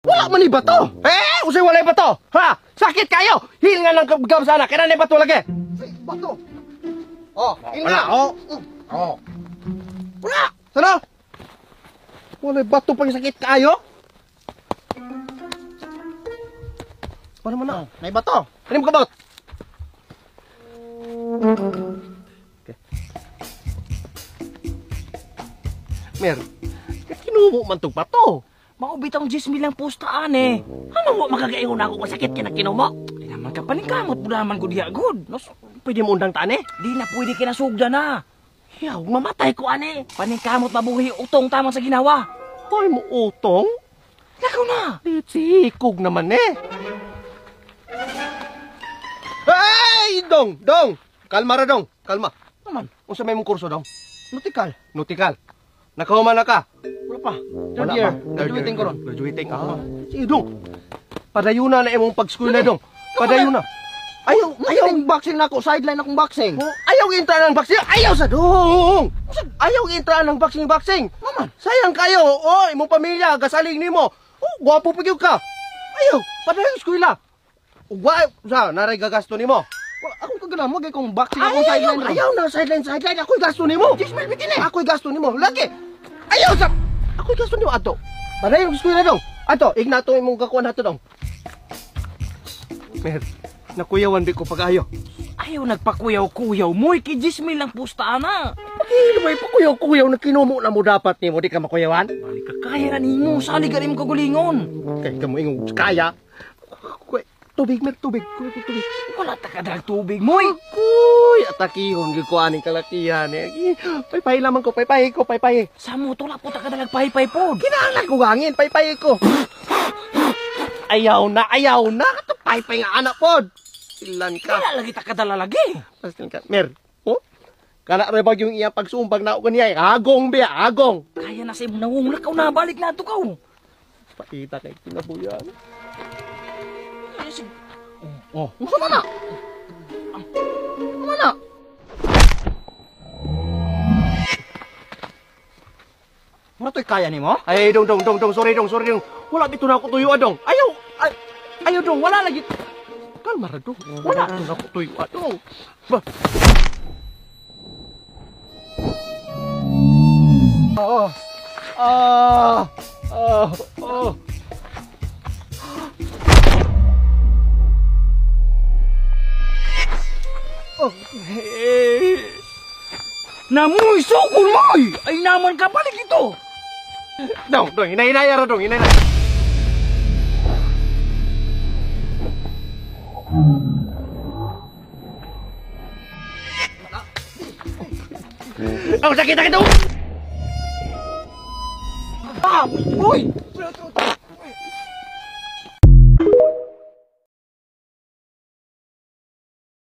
Wala man ni bato. Usay walay bato. Ha? Sakit kayo. Hilingan lang gab sana. Kaya na bato lagi. Bato. Oh, wala. Oh. Wala. Sana? Walay bato pang sakit kayo. Paano man na? May bato. Kanim ka bot. Okay. Mer, kinumo man tong bato. Maubitang 10,000 lang postaan eh. Ano mo makagaingon ako kung sakit ka na kinumo? Di naman ka paningkamot mo naman ko diya good. Pwede mo undang taan eh? Di na pwede kinasugda na. Yaw, mamatay ko ane. Paningkamot mabuhi utong tamang sa ginawa. Hoy mo utong? Lakaw na. Litsikog naman eh. Hey! Dong! Kalma ra dong. Kalma. Naman. Kung sa may mong kurso dong? Nutikal. Nakahuman na ka? Wala pa. Wala Third year. pa. Graduating ko ron. Graduating. Sige dong. Padayon na imong pag-school na dong. Padayon na. Ayaw boxing na ako. Sideline akong boxing. Ayaw intra ng boxing. Ayaw sa dong. Ayaw intra ng boxing. Naman. Sayang kayo. Imong pamilya. Gasaling nimo. Gwapo pa gyud ka. Ayaw. Padayon eskwela. Sa naray gagasto nimo. Akong kagalamag ay kung boxing akong sideline. Ayaw na sideline. Ako'y gasto nimo. Jismel, bitin eh. Ako'y gasto nimo. Lagi. Ayaw sa... Ako'y gasto nimo ato. Padayon eskwela dong. Ato, ignato imong kakuan ato dong. Mer, nakuyawan di ko pag-ayo. Ayaw nagpakuyaw-kuyaw mo. Iki 10,000 lang postaan na. Pag-iilo may pakuyaw-kuyaw na kinumo na mo dapat nimo. Di ka makuyawan? Balik ka kaya na ninyo. Sali ka rin mo kagulingon. Kaya ka mo ingong kaya. Tubig, Mer, tubig. Tubig. Wala ta kadrag tubig mo eh. Kuy, atakihon gyud ko aning kalakihan eh. Paypay lamang ko, paypay. Sa moto la po ta kadalag pahipay po. Kinahanglan ko hangin, paypay ko. Ayaw na. Kato paypay nga anak pod. Ilan ka? Kaya lagi ta kadala lagi. Pastil ka. Mer, kana ra ba yung iyang pagsumbag na o kaniya? Agong biya, agong. Kaya na sa imong nangungulakaw na balik na to kaw. Pakita kay kinabuyan. Musa mana? Mana? Ano to'y kaya ni mo? Ay, dong, sorry dong. Wala dito na ako tuyo, dong. Ayaw dong, wala lagi. Kalma ra dong. Wala dito na ako tuyo, dong. Namuy sukul mo! Ay naman ka balik ito! Dong, hinay-hinay ra dong, hinay-hinay. Sakit dong! Boy!